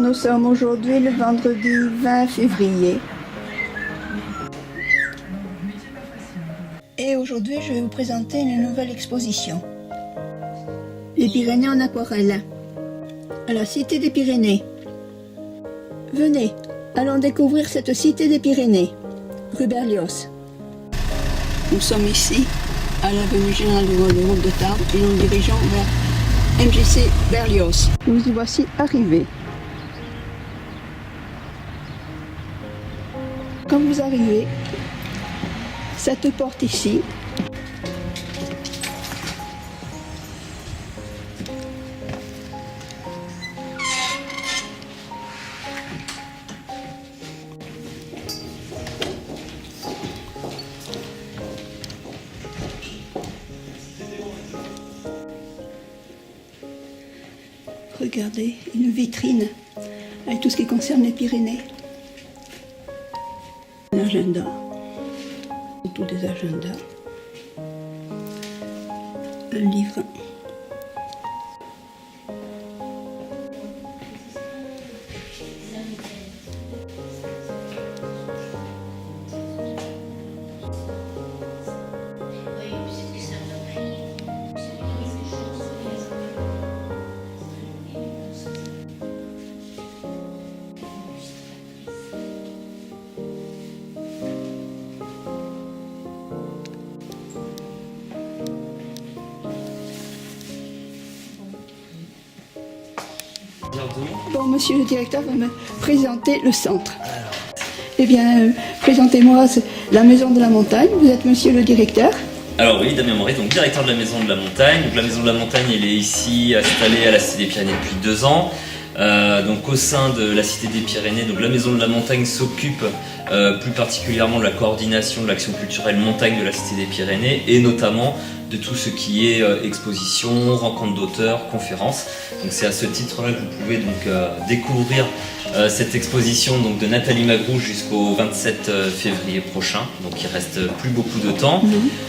Nous sommes aujourd'hui le vendredi 20 février. Et aujourd'hui, je vais vous présenter une nouvelle exposition. Les Pyrénées en aquarelle, à la Cité des Pyrénées. Venez, allons découvrir cette Cité des Pyrénées, rue Berlioz. Nous sommes ici, à l'avenue Général de Gaulle, route de Tarbes, et nous nous dirigeons vers MJC Berlioz. Nous y voici arrivés. Quand vous arrivez, cette porte ici, regardez, une vitrine avec tout ce qui concerne les Pyrénées. Un agenda, tous des agendas, un livre. Bon, monsieur le directeur va me présenter le centre. Eh bien, présentez-moi la Maison de la Montagne. Vous êtes monsieur le directeur. Alors oui, Damien Moret, donc directeur de la Maison de la Montagne. Donc, la Maison de la Montagne, elle est ici installée à la Cité des Pyrénées depuis 2 ans. Donc au sein de la Cité des Pyrénées, donc la Maison de la Montagne s'occupe plus particulièrement de la coordination de l'action culturelle montagne de la Cité des Pyrénées et notamment de tout ce qui est exposition, rencontres d'auteurs, conférences. Donc c'est à ce titre-là que vous pouvez donc découvrir cette exposition donc, de Nathalie Magrou jusqu'au 27 février prochain. Donc il reste plus beaucoup de temps.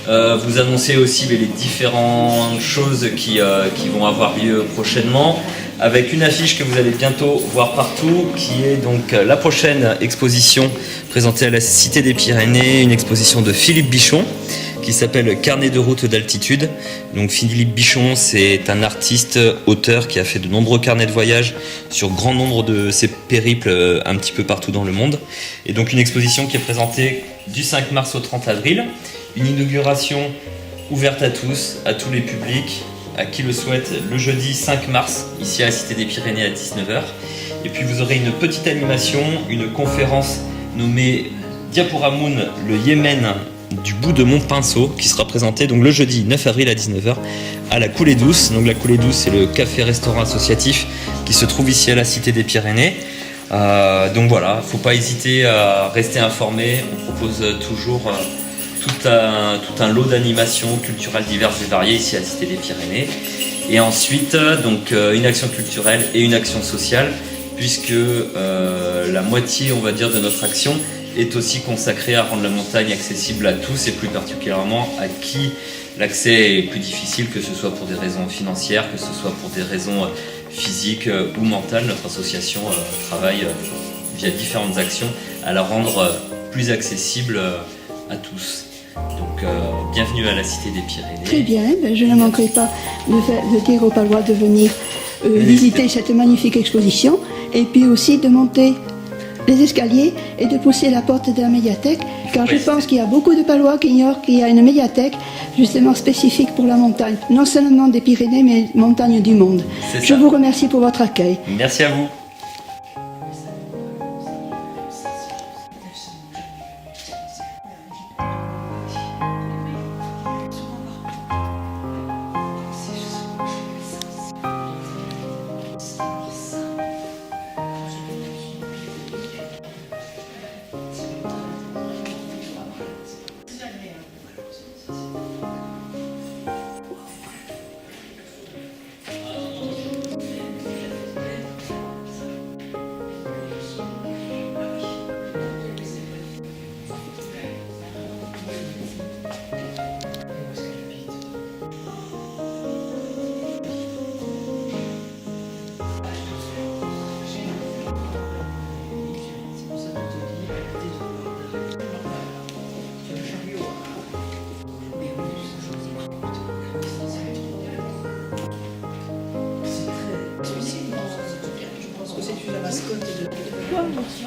Vous annoncez aussi les différentes choses qui vont avoir lieu prochainement, avec une affiche que vous allez bientôt voir partout, qui est donc la prochaine exposition présentée à la Cité des Pyrénées, une exposition de Philippe Bichon, qui s'appelle Carnet de route d'altitude. Donc Philippe Bichon, c'est un artiste, auteur qui a fait de nombreux carnets de voyage sur grand nombre de ses périples un petit peu partout dans le monde. Et donc une exposition qui est présentée du 5 mars au 30 avril, une inauguration ouverte à tous les publics, à qui le souhaite, le jeudi 5 mars, ici à la Cité des Pyrénées à 19h. Et puis vous aurez une petite animation, une conférence nommée Diaporamoun, le Yémen du bout de mon pinceau, qui sera présentée donc le jeudi 9 avril à 19h à la Coulée Douce. Donc la Coulée Douce, c'est le café-restaurant associatif qui se trouve ici à la Cité des Pyrénées. Donc voilà, faut pas hésiter à rester informé. On propose toujours tout un lot d'animations culturelles diverses et variées ici à la Cité des Pyrénées. Et ensuite, donc une action culturelle et une action sociale, puisque la moitié, on va dire, de notre action est aussi consacrée à rendre la montagne accessible à tous et plus particulièrement à qui l'accès est plus difficile, que ce soit pour des raisons financières, que ce soit pour des raisons physiques ou mentales. Notre association travaille via différentes actions à la rendre plus accessible à tous. Donc bienvenue à la Cité des Pyrénées. Très bien, je ne manquerai pas de dire aux Palois de venir visiter cette magnifique exposition et puis aussi de monter les escaliers et de pousser la porte de la médiathèque, car je pense qu'il y a beaucoup de Palois qui ignorent qu'il y a une médiathèque justement spécifique pour la montagne, non seulement des Pyrénées, mais montagne du monde. Je vous remercie pour votre accueil. Merci à vous.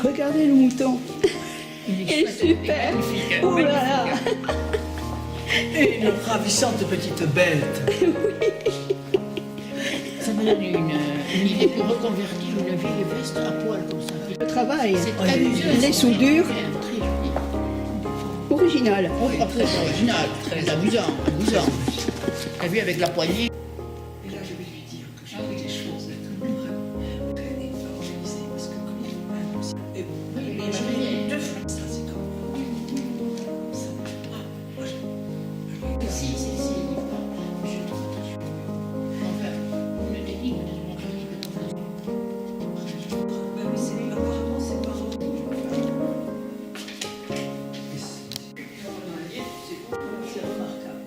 Regardez le mouton. Il est super. Oh là là. Et une ravissante petite bête. Ça me donne une idée pour reconvertir une vieille veste à poil comme ça. Le travail, C'est amusant. les soudures, Très joli. original. Oui, très original, très amusant. T'as vu avec la poignée. Et là, je vais lui dire que j'ai fait les choses vraiment très organisées parce que comme il est impossible. Et bon, Oui, mais je vais deux fois ça, c'est comme ça. Ah, moi, Si. Enfin, une technique de mon pays. bah oui, apparemment, c'est pas c'est remarquable.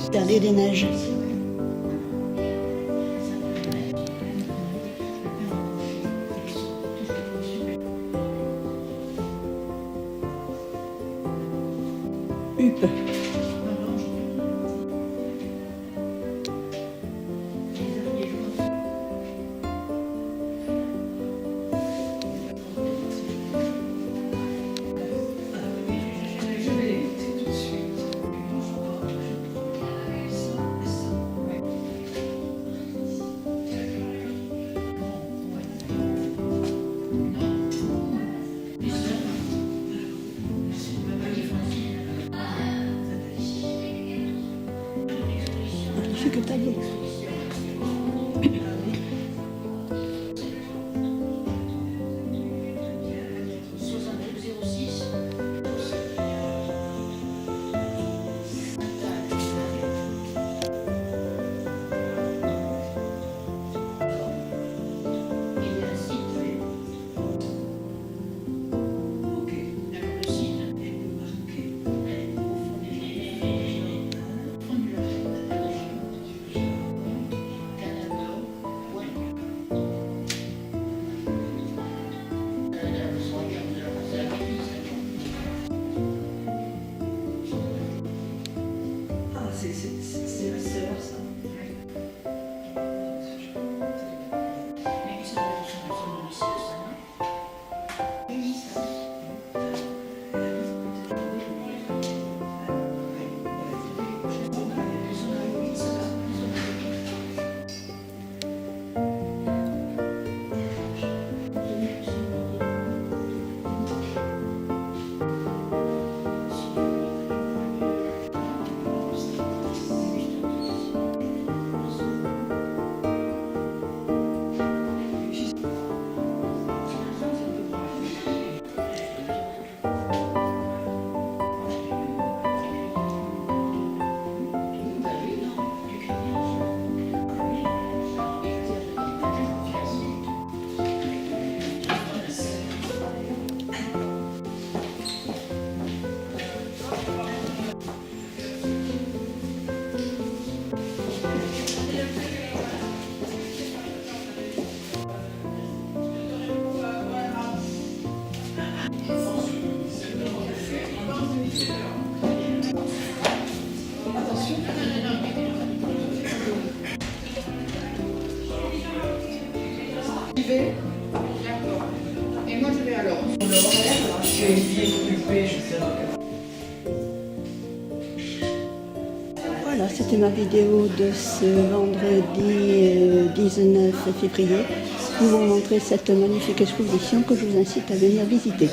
Regardez des neiges. Huppe. Je vais l'écouter tout de suite. Magnifique taillé. Ah, c'est rare ça. vais. D'accord. Et moi, je vais alors. Voilà, c'était ma vidéo de ce vendredi 19 février pour vous montrer cette magnifique exposition que je vous incite à venir visiter.